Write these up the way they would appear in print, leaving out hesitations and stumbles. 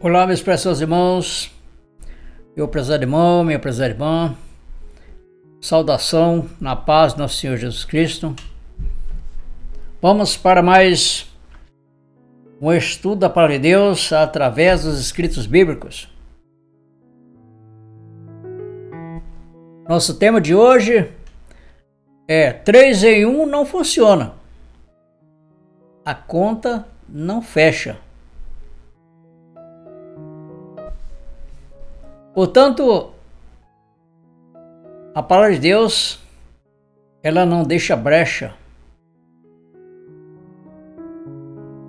Olá, meus preciosos irmãos, meu prezado irmão, minha prezada irmã, saudação na paz do nosso Senhor Jesus Cristo. Vamos para mais um estudo da Palavra de Deus através dos escritos bíblicos. Nosso tema de hoje é 3 em 1 não funciona. A conta não fecha. Portanto, a palavra de Deus, ela não deixa brecha,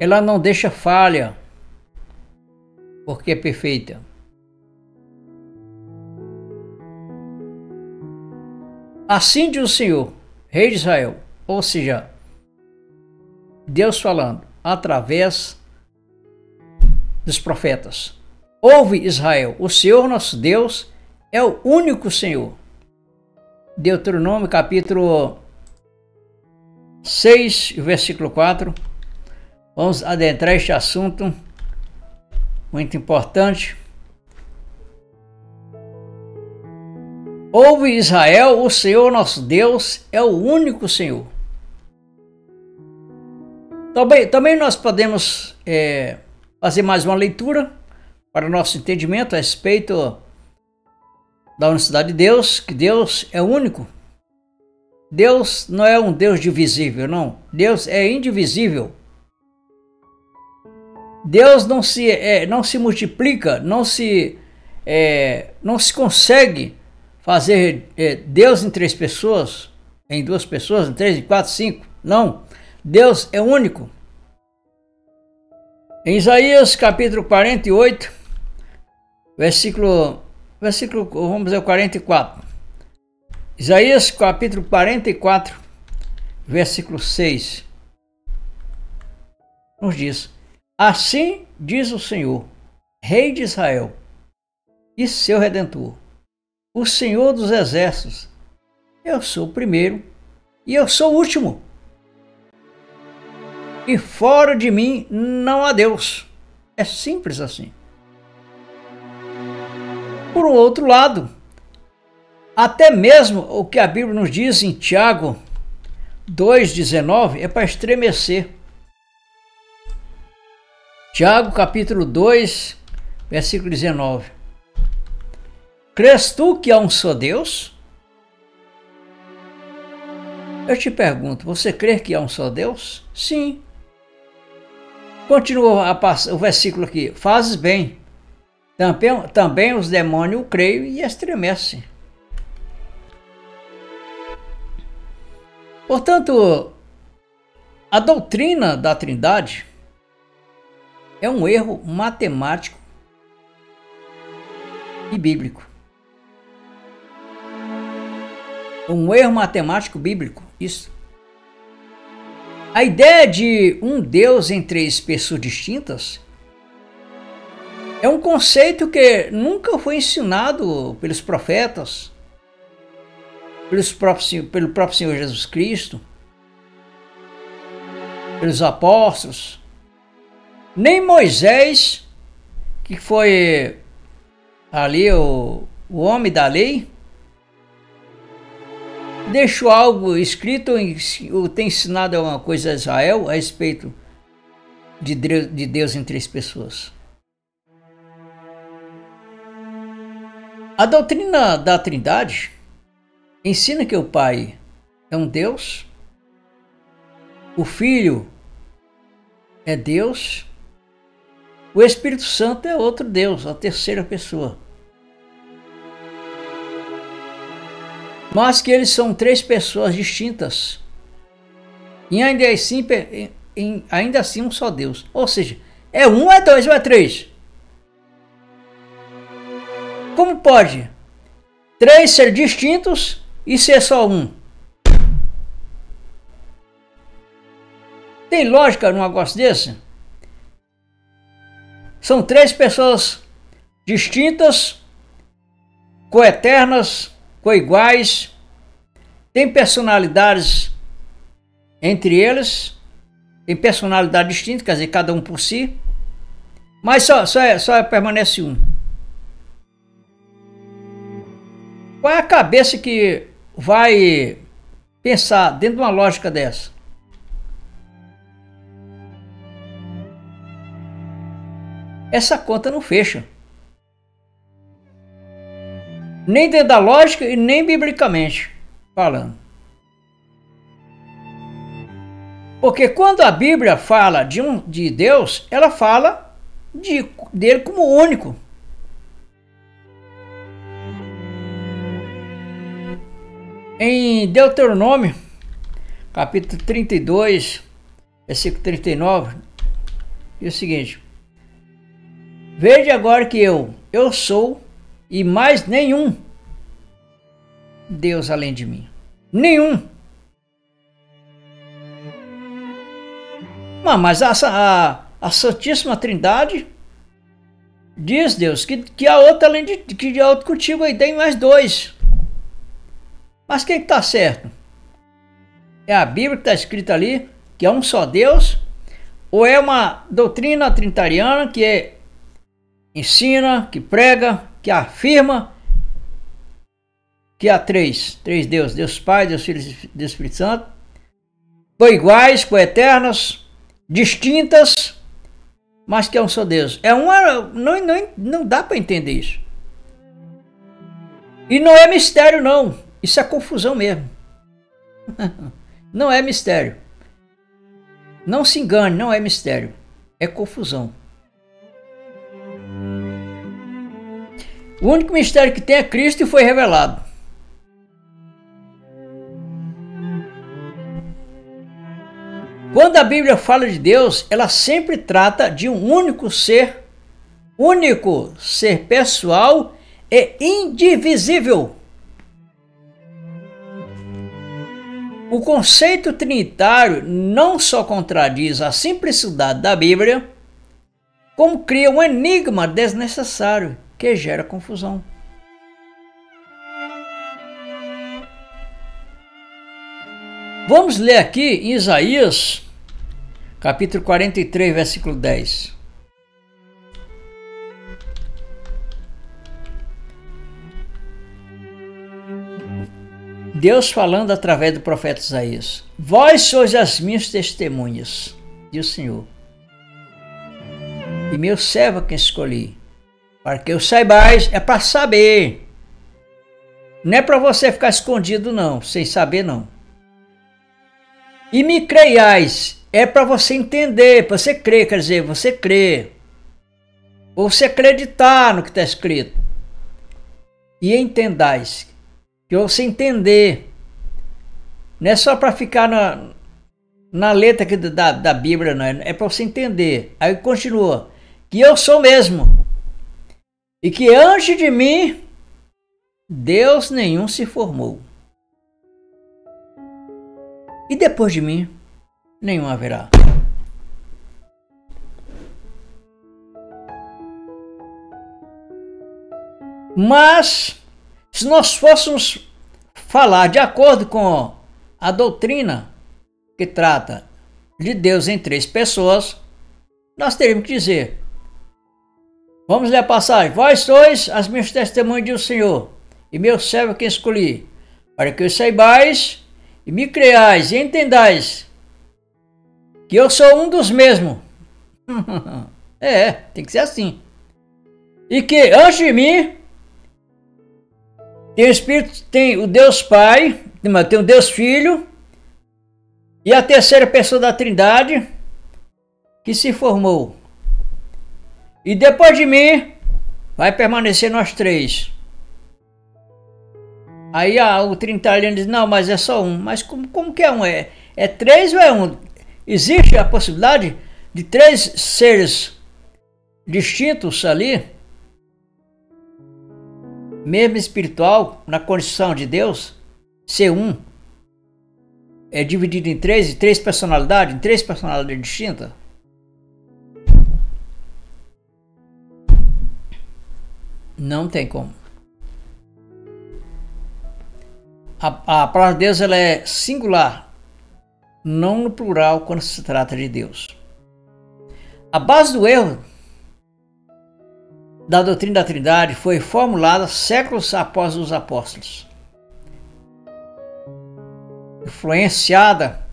ela não deixa falha, porque é perfeita. Assim diz o Senhor, Rei de Israel, ou seja, Deus falando através dos profetas. Ouve, Israel, o Senhor nosso Deus é o único Senhor. Deuteronômio capítulo 6, versículo 4. Vamos adentrar este assunto muito importante. Ouve, Israel, o Senhor nosso Deus é o único Senhor. Também nós podemos fazer mais uma leitura para o nosso entendimento a respeito da unicidade de Deus, que Deus é único. Deus não é um Deus divisível, não. Deus é indivisível. Deus não se multiplica, não se consegue fazer Deus em 3 pessoas, em 2 pessoas, em 3, em 4, 5. Não. Deus é único. Em Isaías capítulo 48, versículo, vamos dizer, 44. Isaías capítulo 44, versículo 6. Nos diz: assim diz o Senhor, Rei de Israel e seu Redentor, o Senhor dos Exércitos: eu sou o primeiro e eu sou o último, e fora de mim não há Deus. É simples assim. Por um outro lado, até mesmo o que a Bíblia nos diz em Tiago 2,19 é para estremecer. Tiago capítulo 2, versículo 19. Crês tu que há um só Deus? Eu te pergunto, você crê que há um só Deus? Sim. Continua o versículo aqui. Fazes bem. Também os demônios creem e estremecem. Portanto, a doutrina da Trindade é um erro matemático e bíblico. Um erro matemático bíblico, isso. A ideia de um Deus em 3 pessoas distintas é um conceito que nunca foi ensinado pelos profetas, pelo próprio Senhor Jesus Cristo, pelos apóstolos, nem Moisés, que foi ali o homem da lei, deixou algo escrito, tem ensinado alguma coisa a Israel a respeito de Deus em 3 pessoas. A doutrina da Trindade ensina que o Pai é um Deus, o Filho é Deus, o Espírito Santo é outro Deus, a terceira pessoa. Mas que eles são 3 pessoas distintas e ainda assim um só Deus. Ou seja, é 1, é 2 ou é 3? Como pode 3 ser distintos e ser só 1? Tem lógica num negócio desse? São 3 pessoas distintas, coeternas, coiguais, tem personalidades entre eles, tem personalidade distinta, quer dizer, cada um por si. Mas só permanece um. Qual é a cabeça que vai pensar dentro de uma lógica dessa? Essa conta não fecha. Nem dentro da lógica e nem biblicamente falando. Porque quando a Bíblia fala de Deus, ela fala dele como único. Em Deuteronômio, capítulo 32, versículo 39, diz o seguinte: Vede agora que eu sou, e mais nenhum Deus além de mim. Nenhum. Mas a Santíssima Trindade diz, Deus, que a outra além que a outra contigo aí tem mais dois. Mas quem está certo? É a Bíblia que está escrita ali, que é um só Deus, ou é uma doutrina trinitariana que ensina, que prega, que afirma que há três deuses, Deus Pai, Deus Filho e Deus Espírito Santo, coiguais, coeternas, distintas, mas que é um só Deus. Não dá para entender isso. E não é mistério não, isso é confusão mesmo. Não é mistério. Não se engane, não é mistério, é confusão. O único mistério que tem é Cristo e foi revelado. Quando a Bíblia fala de Deus, ela sempre trata de um único ser pessoal e indivisível. O conceito trinitário não só contradiz a simplicidade da Bíblia, como cria um enigma desnecessário que gera confusão. Vamos ler aqui em Isaías, capítulo 43, versículo 10. Deus falando através do profeta Isaías: Vós sois as minhas testemunhas, diz o Senhor, e meu servo quem escolhi, para que eu saibais, é para saber. Não é para você ficar escondido não, sem saber não. E me creiais, é para você entender, para você crer, quer dizer, você crer. Ou você acreditar no que está escrito. E entendais, que você entender. Não é só para ficar na letra aqui da Bíblia, não é para você entender. Aí continua, que eu sou mesmo. E que antes de mim, Deus nenhum se formou. E depois de mim, nenhum haverá. Mas, se nós fôssemos falar de acordo com a doutrina que trata de Deus em três pessoas, nós teríamos que dizer, vamos ler a passagem: Vós sois as minhas testemunhas do Senhor, e meu servo quem escolhi, para que os saibais e me creais e entendais que eu sou um dos mesmos. Tem que ser assim. E que antes de mim tem o Espírito, tem o Deus Pai, tem o Deus Filho e a terceira pessoa da Trindade que se formou. E depois de mim vai permanecer nós três. Aí o trinitariano diz, não, mas é só um. Mas como que é um? É três ou é um? Existe a possibilidade de três seres distintos ali, mesmo espiritual, na condição de Deus, ser um? É dividido em três personalidades distintas? Não tem como. A palavra de Deus ela é singular, não no plural quando se trata de Deus. A base do erro da doutrina da Trindade foi formulada séculos após os apóstolos, influenciada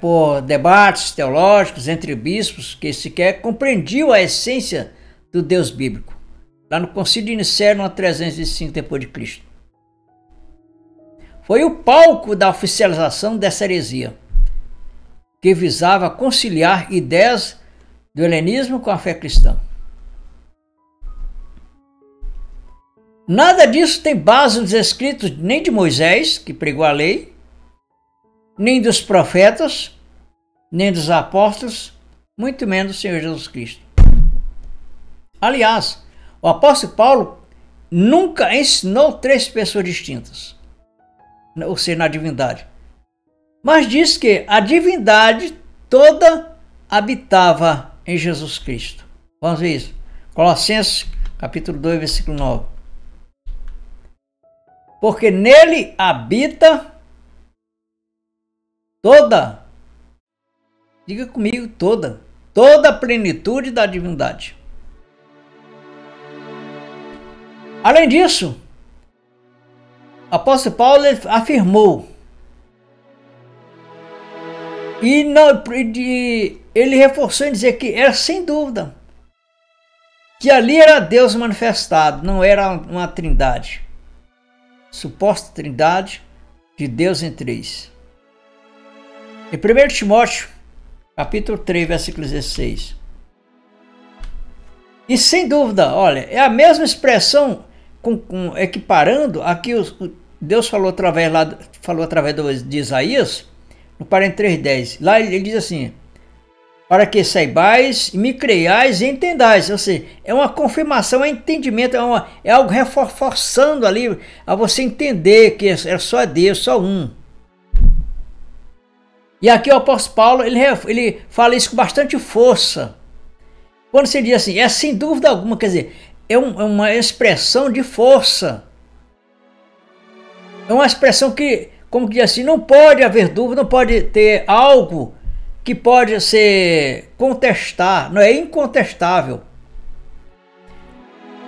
por debates teológicos entre bispos que sequer compreendiam a essência do Deus bíblico, lá no Concílio de Nicéia, no ano 305 d.C. Foi o palco da oficialização dessa heresia, que visava conciliar ideias do helenismo com a fé cristã. Nada disso tem base nos escritos nem de Moisés, que pregou a lei, nem dos profetas, nem dos apóstolos, muito menos do Senhor Jesus Cristo. Aliás, o apóstolo Paulo nunca ensinou três pessoas distintas, ou seja, na divindade, mas diz que a divindade toda habitava em Jesus Cristo. Vamos ver isso. Colossenses capítulo 2, versículo 9. Porque nele habita toda, diga comigo, toda a plenitude da divindade. Além disso, o apóstolo Paulo afirmou, e ele reforçou em dizer que era sem dúvida, que ali era Deus manifestado, não era uma trindade, suposta trindade de Deus em três. Em 1 Timóteo, capítulo 3, versículo 16. E sem dúvida, olha, é a mesma expressão, equiparando aqui Deus falou através de Isaías, no 43:10. Lá ele diz assim: para que saibais, me creiais e entendais. Ou seja, é uma confirmação, é entendimento, é algo reforçando ali a você entender que é só Deus, só um. E aqui o apóstolo Paulo, ele fala isso com bastante força. Quando se diz assim, é sem dúvida alguma, quer dizer, é uma expressão de força. É uma expressão que, como que diz assim, não pode haver dúvida, não pode ter algo que pode ser contestar, não é incontestável.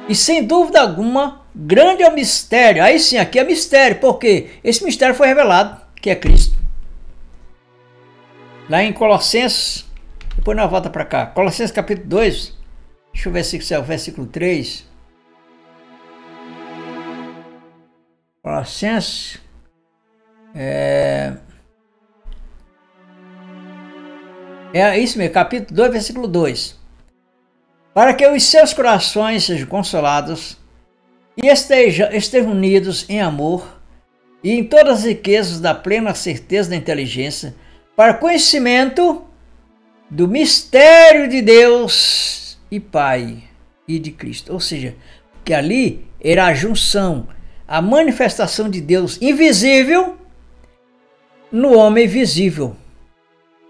E sem dúvida alguma, grande é o mistério. Aí sim, aqui é mistério, porque esse mistério foi revelado, que é Cristo. Lá em Colossenses, depois nós volta para cá, Colossenses capítulo 2, deixa eu ver se é o versículo 3. Colossenses, é isso mesmo, capítulo 2, versículo 2. Para que os seus corações sejam consolados e estejam unidos em amor e em todas as riquezas da plena certeza da inteligência, para conhecimento do mistério de Deus e Pai e de Cristo. Ou seja, que ali era a junção, a manifestação de Deus invisível no homem visível.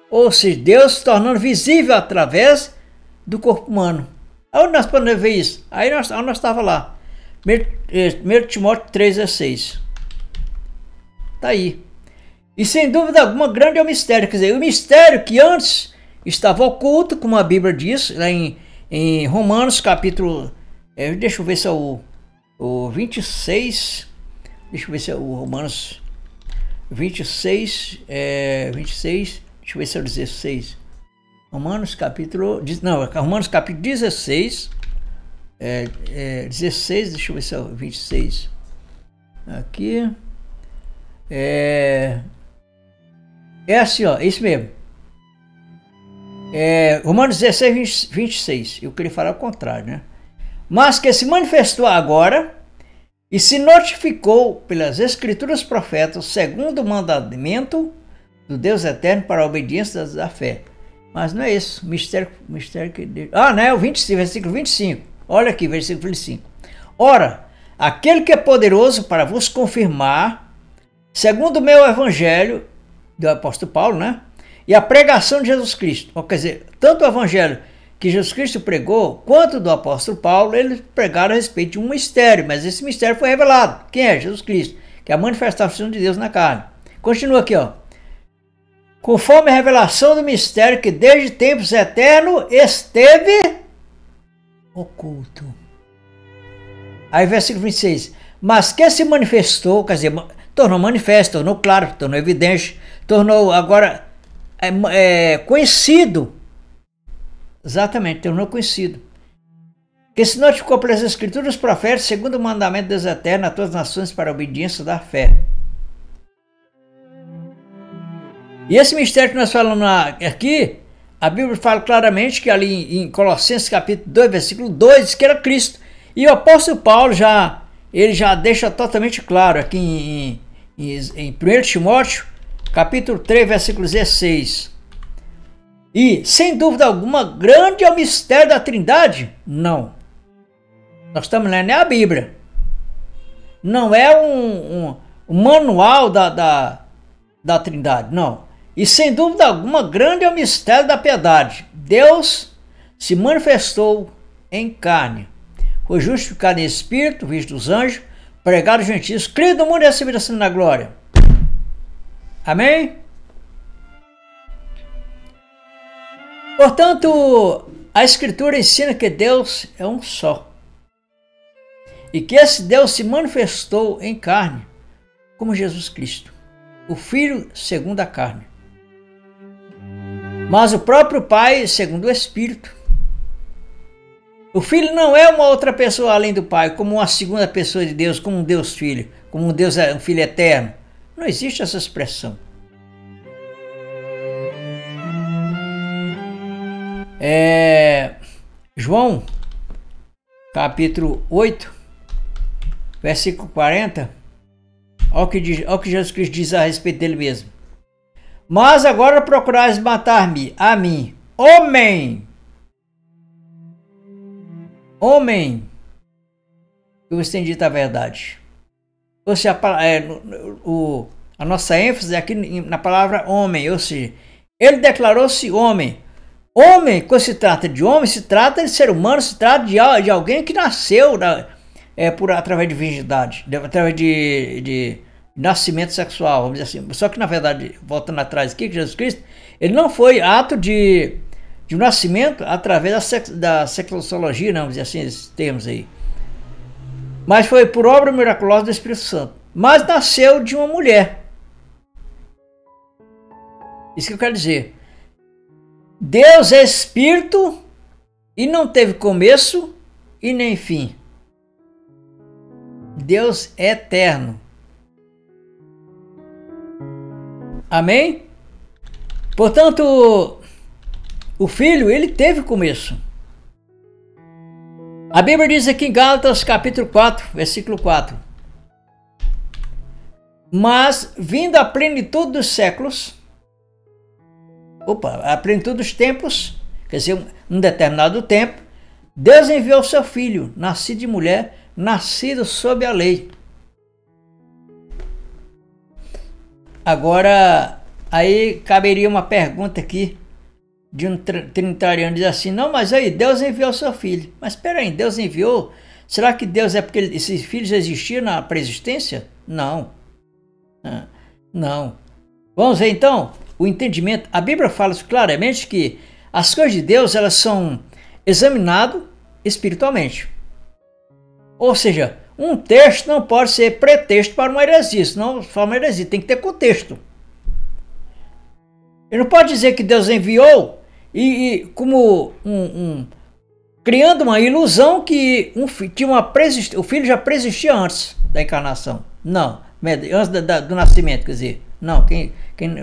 Ou seja, Deus se tornando visível através do corpo humano. Onde nós podemos ver isso? Aí nós estávamos lá. 1 Timóteo 3,16. Está aí. E sem dúvida alguma, grande é o mistério. Quer dizer, o mistério que antes estava oculto, como a Bíblia diz, lá em Romanos capítulo... deixa eu ver se é o 26... Deixa eu ver se é o Romanos 26... 26... Deixa eu ver se é o 16. Romanos capítulo 16. 16, deixa eu ver se é o 26. Aqui. É assim, ó, isso mesmo. Romanos 16, 26. Eu queria falar o contrário, né? Mas que se manifestou agora e se notificou pelas escrituras profetas, segundo o mandamento do Deus eterno para a obediência da fé. Mas não é isso. Mistério que Deus... não é o 25, versículo 25. Olha aqui, versículo 25. Ora, aquele que é poderoso para vos confirmar, segundo o meu evangelho, do apóstolo Paulo, né? E a pregação de Jesus Cristo. Quer dizer, tanto o evangelho que Jesus Cristo pregou, quanto do apóstolo Paulo, eles pregaram a respeito de um mistério, mas esse mistério foi revelado. Quem é? Jesus Cristo, que é a manifestação de Deus na carne. Continua aqui, ó. Conforme a revelação do mistério que desde tempos eternos esteve oculto. Aí versículo 26. Mas que se manifestou, quer dizer, tornou manifesto, tornou claro, tornou evidente, tornou agora conhecido. Exatamente, tornou conhecido. Que se notificou pelas Escrituras dos profetas, segundo o mandamento de Deus eterno, a todas as nações para a obediência da fé. E esse mistério que nós falamos aqui, a Bíblia fala claramente que ali em Colossenses capítulo 2, versículo 2, diz que era Cristo. E o apóstolo Paulo ele já deixa totalmente claro aqui em 1 Timóteo, capítulo 3, versículo 16. E, sem dúvida alguma, grande é o mistério da Trindade? Não. Nós estamos lendo a Bíblia. Não é um manual da Trindade, não. E, sem dúvida alguma, grande é o mistério da piedade. Deus se manifestou em carne. Foi justificado em espírito, visto dos anjos, pregado aos gentios, crido no mundo e recebido assim na glória. Amém? Portanto, a Escritura ensina que Deus é um só. E que esse Deus se manifestou em carne, como Jesus Cristo, o Filho segundo a carne. Mas o próprio Pai segundo o Espírito. O Filho não é uma outra pessoa além do Pai, como uma segunda pessoa de Deus, como um Deus Filho, como um Filho eterno. Não existe essa expressão. João, capítulo 8, versículo 40, olha o que Jesus Cristo diz a respeito dele mesmo. Mas agora procurais matar-me, a mim, homem, eu vos dito a verdade. Ou seja, a nossa ênfase é aqui na palavra homem, ou seja, ele declarou-se homem. Homem, quando se trata de homem, se trata de ser humano, se trata de alguém que nasceu através de virgindade, através de nascimento sexual, vamos dizer assim. Só que, na verdade, voltando atrás aqui, que Jesus Cristo, ele não foi ato de nascimento através da sexologia, não, vamos dizer assim, esses termos aí. Mas foi por obra miraculosa do Espírito Santo. Mas nasceu de uma mulher. Isso que eu quero dizer. Deus é Espírito e não teve começo e nem fim. Deus é eterno. Amém? Portanto, o Filho, ele teve começo. A Bíblia diz aqui em Gálatas capítulo 4, versículo 4. Mas, vindo a plenitude dos séculos, a plenitude dos tempos, quer dizer, um determinado tempo, Deus enviou seu Filho, nascido de mulher, nascido sob a lei. Agora, aí caberia uma pergunta aqui de um trinitariano, diz assim, não, mas aí Deus enviou seu Filho. Mas espera aí, Deus enviou? Será que Deus é porque esses filhos existiam na pré-existência? Não. Não. Vamos ver então o entendimento. A Bíblia fala claramente que as coisas de Deus, elas são examinadas espiritualmente. Ou seja, um texto não pode ser pretexto para uma heresia, senão fala uma heresia, tem que ter contexto. Ele não pode dizer que Deus enviou e como criando uma ilusão que o filho já preexistia antes da encarnação. Não, antes do nascimento, quer dizer. Não, quem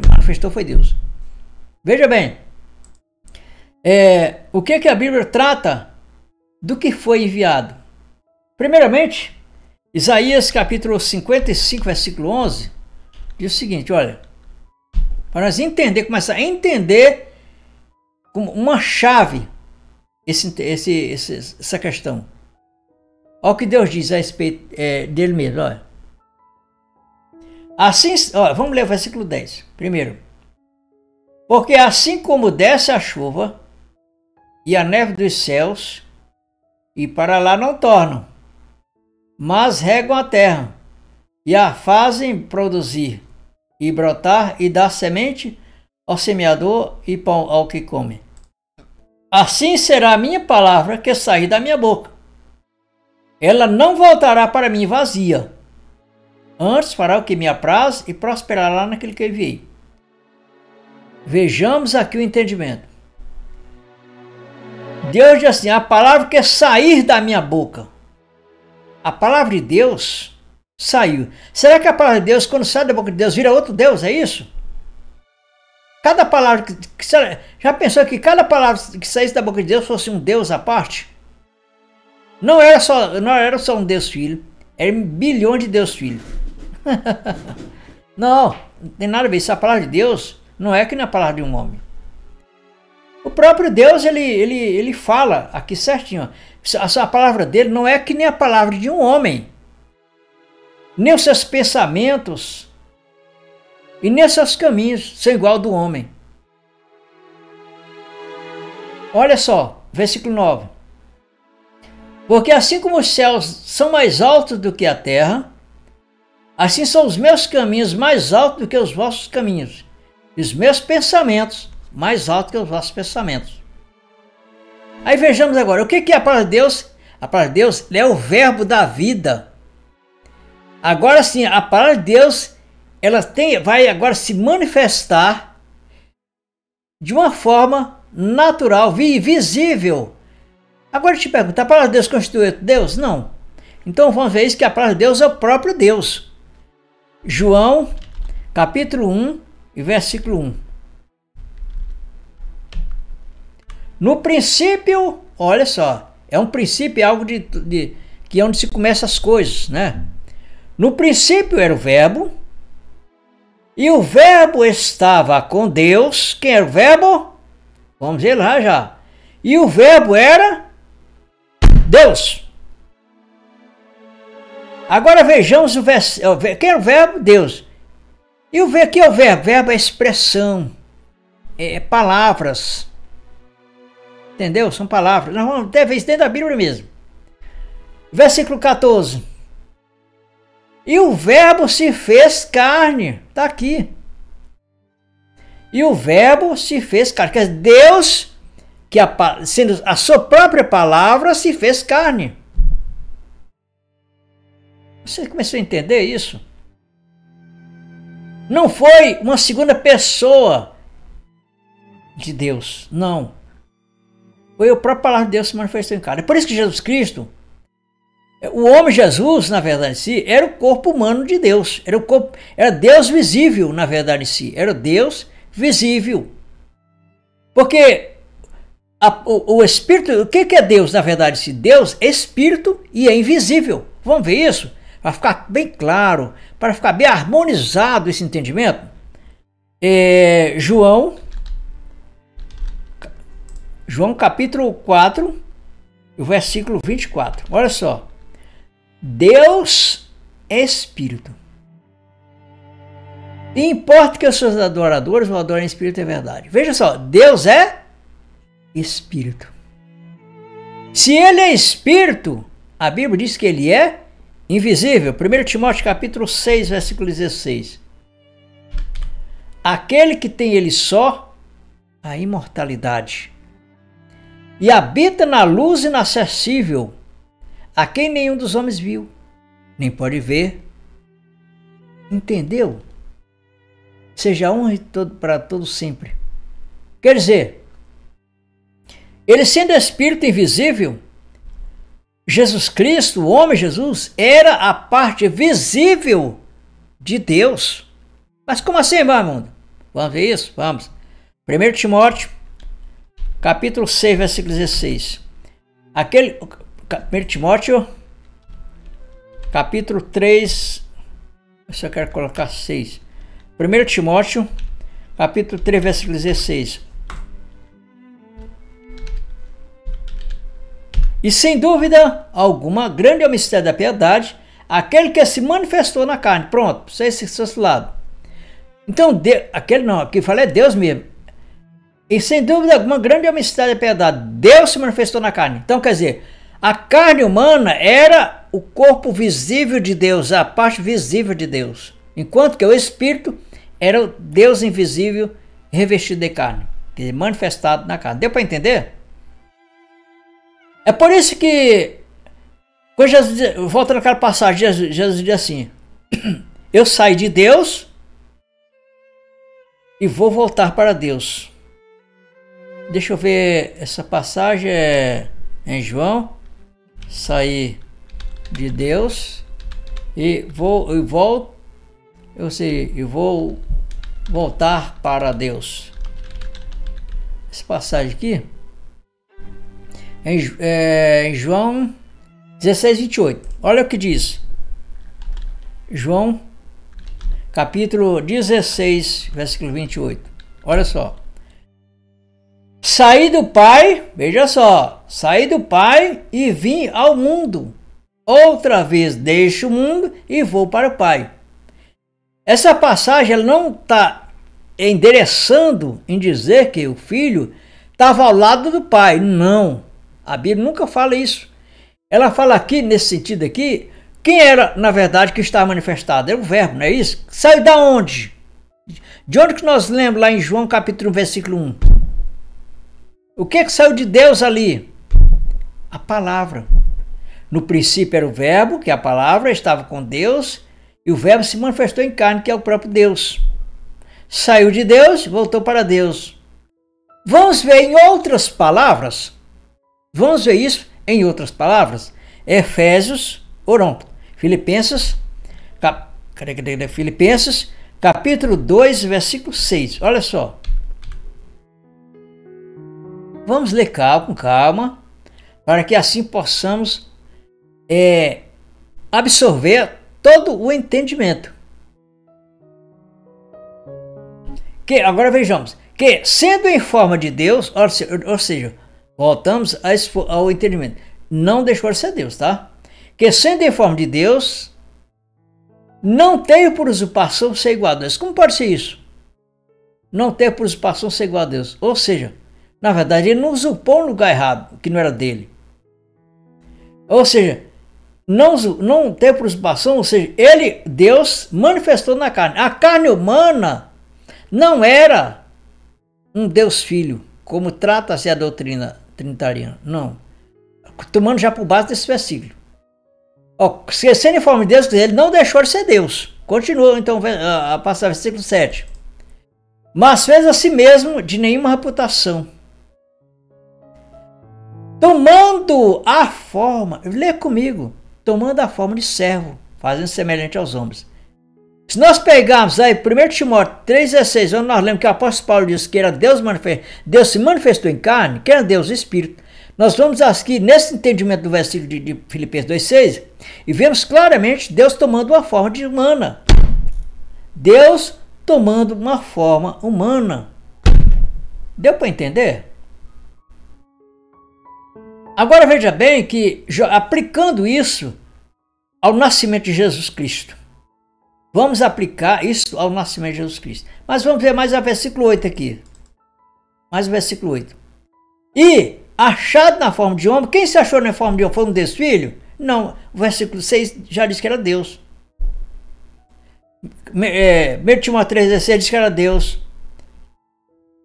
manifestou foi Deus. Veja bem, o que a Bíblia trata do que foi enviado? Primeiramente, Isaías capítulo 55, versículo 11, diz o seguinte, olha, para nós começar a entender como uma chave essa questão. Olha o que Deus diz a respeito dele mesmo, olha. Assim, vamos ler o versículo 10 primeiro. Porque assim como desce a chuva e a neve dos céus, e para lá não tornam, mas regam a terra, e a fazem produzir, e brotar, e dar semente ao semeador e pão ao que come. Assim será a minha palavra que sair da minha boca. Ela não voltará para mim vazia. Antes fará o que me apraz e prosperará naquilo que enviei. Vejamos aqui o entendimento. Deus diz assim, a palavra que sair da minha boca. A palavra de Deus saiu. Será que a palavra de Deus, quando sai da boca de Deus, vira outro Deus? É isso? Cada palavra já pensou que cada palavra que saísse da boca de Deus fosse um Deus à parte? Não era só um Deus Filho, era bilhões de Deus Filho. Não tem nada a ver. Isso, a palavra de Deus não é que nem a palavra de um homem. O próprio Deus, ele fala aqui certinho. A palavra dele não é que nem a palavra de um homem. Nem os seus pensamentos e nem os seus caminhos são igual ao do homem. Olha só, versículo 9. Porque assim como os céus são mais altos do que a terra, assim são os meus caminhos mais altos do que os vossos caminhos, e os meus pensamentos mais altos que os vossos pensamentos. Aí vejamos agora, o que é a palavra de Deus? A palavra de Deus é o verbo da vida. Agora sim, a palavra de Deus, ela vai agora se manifestar de uma forma natural, visível. Agora eu te pergunto, a palavra de Deus constitui Deus? Não. Então vamos ver isso, que a palavra de Deus é o próprio Deus. João, capítulo 1 e versículo 1. No princípio, olha só, é um princípio, é algo que é onde se começam as coisas, né? No princípio era o verbo, e o verbo estava com Deus. Quem era o verbo? Vamos ver lá já. E o verbo era Deus. Agora vejamos o verso. Quem é o verbo? Deus. E o que é o verbo? O verbo é expressão, é palavras. Entendeu? São palavras. Nós vamos ter isso dentro da Bíblia mesmo. Versículo 14. E o verbo se fez carne. Está aqui. E o verbo se fez carne. Quer dizer, Deus, sendo a sua própria palavra, se fez carne. Você começou a entender isso? Não foi uma segunda pessoa de Deus. Não. Foi a própria palavra de Deus que se manifestou em carne. É por isso que Jesus Cristo, o homem Jesus, na verdade em si, era o corpo humano de Deus. Era Deus visível, na verdade em si. Era Deus visível. Porque o Espírito, o que é Deus, na verdade em si? Deus é Espírito e é invisível. Vamos ver isso? Para ficar bem claro, para ficar bem harmonizado esse entendimento. João capítulo 4, o versículo 24. Olha só. Deus é Espírito. E importa que os seus adoradores o adorem em Espírito e verdade. Veja só, Deus é Espírito. Se Ele é Espírito, a Bíblia diz que Ele é invisível. 1 Timóteo capítulo 6, versículo 16. Aquele que tem Ele só, a imortalidade. E habita na luz inacessível, a quem nenhum dos homens viu, nem pode ver. Entendeu? Seja honra para todos sempre. Quer dizer, Ele sendo Espírito invisível, Jesus Cristo, o homem Jesus, era a parte visível de Deus. Mas como assim, meu mundo? Vamos ver isso? Vamos. 1 Timóteo capítulo 6, versículo 16. 1 Timóteo, capítulo 3, eu quero colocar 6. 1 Timóteo, capítulo 3, versículo 16. E sem dúvida alguma, grande é o mistério da piedade, aquele que se manifestou na carne. Pronto, você esse lado. Então, aqui fala é Deus mesmo. E sem dúvida alguma, grande é o mistério da piedade. Deus se manifestou na carne. Então, quer dizer, a carne humana era o corpo visível de Deus, a parte visível de Deus. Enquanto que o Espírito era o Deus invisível revestido de carne, quer dizer, manifestado na carne. Deu para entender? É por isso que, quando Jesus, volta naquela passagem, Jesus diz assim: eu saí de Deus e vou voltar para Deus. Deixa eu ver, essa passagem é em João. Saí de Deus e vou voltar para Deus. Essa passagem aqui em João 16, 28. Olha o que diz. João capítulo 16, versículo 28. Olha só. Saí do Pai, veja só, saí do Pai e vim ao mundo. Outra vez deixo o mundo e vou para o Pai. Essa passagem ela não está endereçando em dizer que o Filho estava ao lado do Pai. Não, a Bíblia nunca fala isso. Ela fala aqui, nesse sentido aqui, quem era, na verdade, que estava manifestado? Era o Verbo, não é isso? Saiu da onde? De onde que nós lembramos lá em João capítulo 1, versículo 1? O que saiu de Deus ali? A palavra. No princípio era o Verbo, que é a palavra, estava com Deus, e o Verbo se manifestou em carne, que é o próprio Deus. Saiu de Deus e voltou para Deus. Vamos ver em outras palavras? Vamos ver isso em outras palavras? Filipenses, capítulo 2, versículo 6. Olha só. Vamos ler com calma, para que assim possamos absorver todo o entendimento. Agora vejamos, que sendo em forma de Deus, ou seja, voltamos ao entendimento, não deixou de ser Deus, tá? Que sendo em forma de Deus, não teve por usurpação ser igual a Deus. Como pode ser isso? Não teve por usurpação ser igual a Deus. Ou seja, na verdade, ele não usurpou um lugar errado, que não era dele. Ou seja, não teve por usurpação, ou seja, Deus manifestou na carne. A carne humana não era um Deus Filho, como trata-se a doutrina trinitariana. Não. Tomando já por base desse versículo. Sendo em forma de Deus, ele não deixou de ser Deus. Continua então a passar versículo 7. Mas fez a si mesmo de nenhuma reputação. Tomando a forma, lê comigo, tomando a forma de servo, fazendo semelhante aos homens. Se nós pegarmos aí 1 Timóteo 3,16, onde nós lemos que o apóstolo Paulo diz que era Deus se manifestou em carne, que era Deus Espírito, nós vamos aqui nesse entendimento do versículo de Filipenses 2,6 e vemos claramente Deus tomando uma forma de humana. Deus tomando uma forma humana. Deu para entender? Agora veja bem que, aplicando isso ao nascimento de Jesus Cristo, vamos aplicar isso ao nascimento de Jesus Cristo. Mas vamos ver mais o versículo 8 aqui. Mais o versículo 8. E, achado na forma de homem, quem se achou na forma de homem? Foi um Deus Filho? Não, o versículo 6 já diz que era Deus. 1 Timóteo 3,16 diz que era Deus.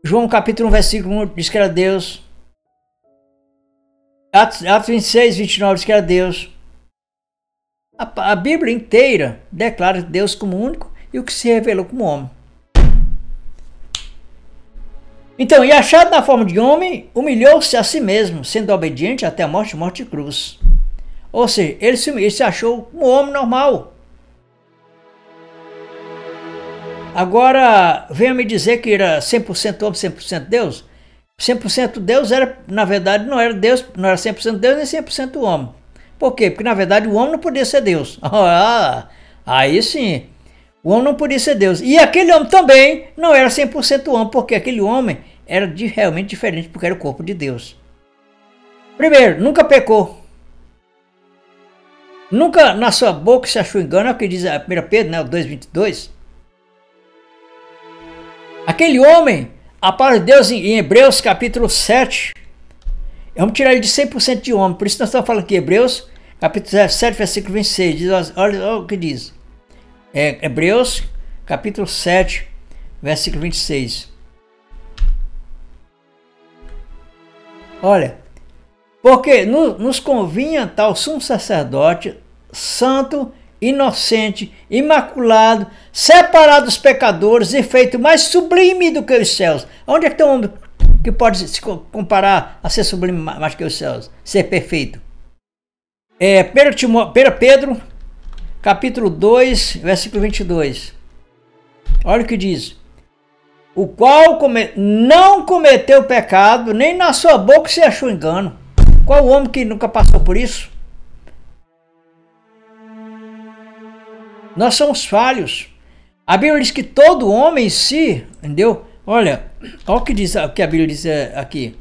João capítulo 1, versículo 1 diz que era Deus. Atos 26, 29 diz que era Deus. A Bíblia inteira declara Deus como único e o que se revelou como homem. Então, e achado na forma de homem, humilhou-se a si mesmo, sendo obediente até a morte de cruz. Ou seja, ele se achou um homem normal. Agora, venha me dizer que era 100% homem, 100% Deus? 100% Deus era, na verdade, não era Deus, não era 100% Deus nem 100% homem. Por quê? Porque, na verdade, o homem não podia ser Deus. Aí sim, o homem não podia ser Deus. E aquele homem também não era 100% homem, porque aquele homem era realmente diferente, porque era o corpo de Deus. Primeiro, nunca pecou. Nunca na sua boca se achou engano, é o que diz a 1 Pedro, né, o 2,22. Aquele homem, a palavra de Deus em Hebreus capítulo 7, vamos tirar ele de 100% de homem, por isso nós estamos falando aqui, Hebreus capítulo 7, versículo 26, diz, olha o que diz. Hebreus capítulo 7, versículo 26. Olha, Porque nos convinha tal sumo sacerdote, santo, inocente, imaculado, separado dos pecadores e feito mais sublime do que os céus. Onde é que tem um homem que pode se comparar a ser sublime mais que os céus? Ser perfeito. 1 Pedro, capítulo 2, versículo 22. Olha o que diz. O qual não cometeu pecado, nem na sua boca se achou engano. Qual homem que nunca passou por isso? Nós somos falhos. A Bíblia diz que todo homem em si, entendeu? Olha o que diz, o que a Bíblia diz aqui.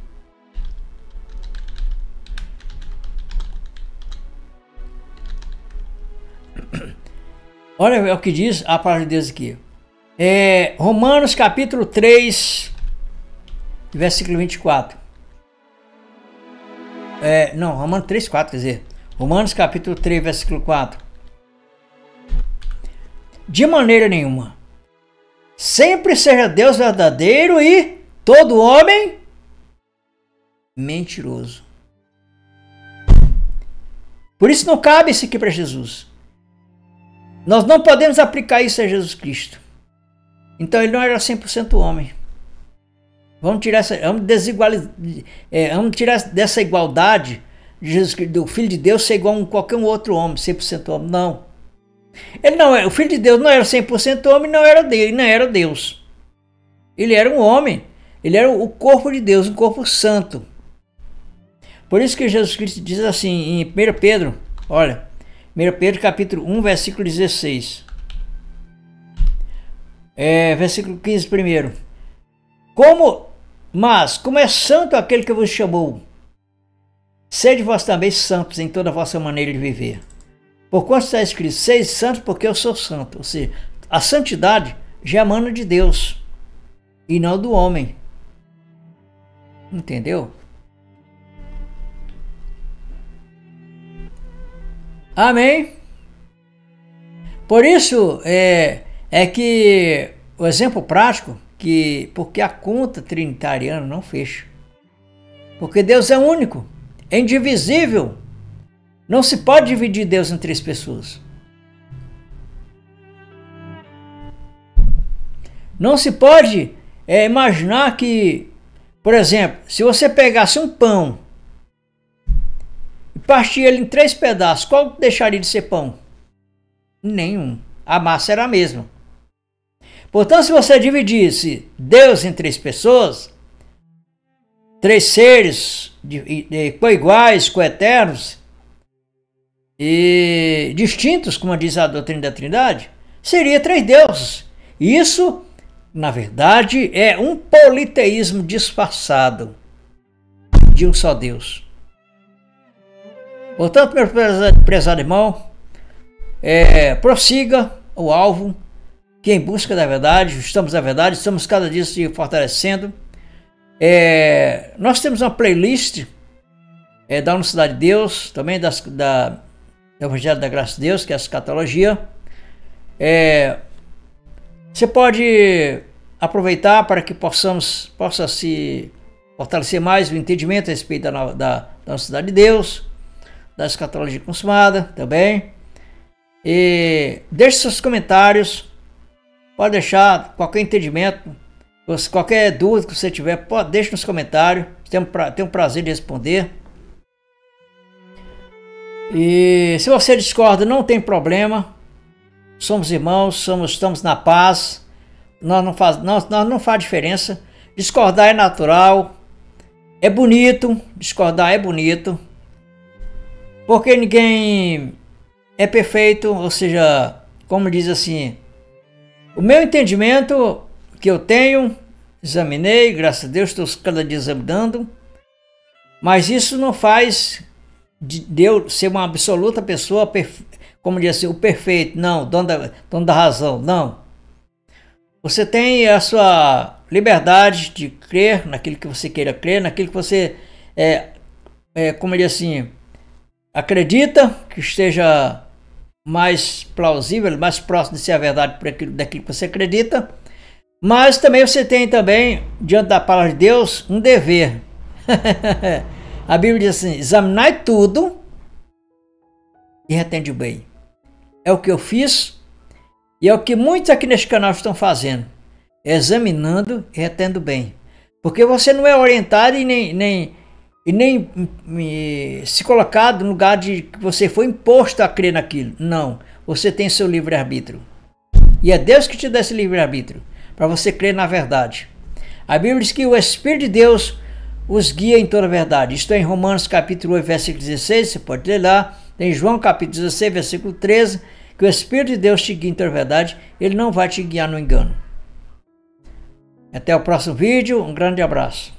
Olha o que diz a palavra de Deus aqui. Romanos capítulo 3, versículo 24. Romanos 3, 4, quer dizer. Romanos capítulo 3, versículo 4. De maneira nenhuma. Sempre seja Deus verdadeiro e todo homem mentiroso. Por isso não cabe isso aqui para Jesus. Nós não podemos aplicar isso a Jesus Cristo. Então ele não era 100% homem. Vamos tirar dessa igualdade de Jesus Cristo, do Filho de Deus ser igual a qualquer outro homem, 100% homem. Não. Ele não é, o Filho de Deus não era 100% homem, não era Deus. Ele era um homem. Ele era o corpo de Deus, um corpo santo. Por isso que Jesus Cristo diz assim em 1 Pedro, olha, 1 Pedro capítulo 1, versículo 16. Versículo 15 primeiro. Mas como é santo aquele que vos chamou, sede vós também santos em toda a vossa maneira de viver. Porquanto está escrito, seis santos porque eu sou santo. Ou seja, a santidade já emana de Deus e não do homem. Entendeu? Amém? Por isso é que o exemplo prático, porque a conta trinitariana não fecha. Porque Deus é único, é indivisível. Não se pode dividir Deus em três pessoas. Não se pode imaginar que, por exemplo, se você pegasse um pão e partir ele em 3 pedaços, qual deixaria de ser pão? Nenhum. A massa era a mesma. Portanto, se você dividisse Deus em 3 pessoas, 3 seres coiguais, coeternos e distintos, como diz a doutrina da Trindade, seria 3 deuses. Isso, na verdade, é um politeísmo disfarçado de um só Deus. Portanto, meu prezado irmão, prossiga o alvo, que em busca da verdade, estamos na verdade, estamos cada dia se fortalecendo. Nós temos uma playlist da Universidade de Deus, também do Evangelho da Graça de Deus, que é a escatologia. Você pode aproveitar para que possa se fortalecer mais o entendimento a respeito da Universidade de Deus, da escatologia consumada também. E deixe seus comentários, pode deixar qualquer entendimento, qualquer dúvida que você tiver, deixe nos comentários, tenho um prazer de responder. E se você discorda, não tem problema, somos irmãos, estamos na paz, não faz diferença. Discordar é natural, é bonito, discordar é bonito, porque ninguém é perfeito, ou seja, como diz assim, o meu entendimento que eu tenho, examinei, graças a Deus, estou cada dia examinando, mas isso não faz de eu ser uma absoluta pessoa, como diz assim, o perfeito, não, dono da razão, não. Você tem a sua liberdade de crer naquilo que você queira crer, naquilo que você, como diz assim, acredita que esteja mais plausível, mais próximo de ser a verdade daquilo que você acredita, mas também você tem diante da palavra de Deus, um dever. A Bíblia diz assim: examinai tudo e retende o bem. É o que eu fiz e é o que muitos aqui neste canal estão fazendo. Examinando e retendo o bem. Porque você não é orientado e nem se colocado no lugar de que você foi imposto a crer naquilo. Não. Você tem seu livre-arbítrio. E é Deus que te dá esse livre-arbítrio, para você crer na verdade. A Bíblia diz que o Espírito de Deus os guia em toda a verdade. Isto é em Romanos capítulo 8, versículo 16, você pode ler lá. Tem João capítulo 16, versículo 13, que o Espírito de Deus te guia em toda a verdade, ele não vai te guiar no engano. Até o próximo vídeo, um grande abraço.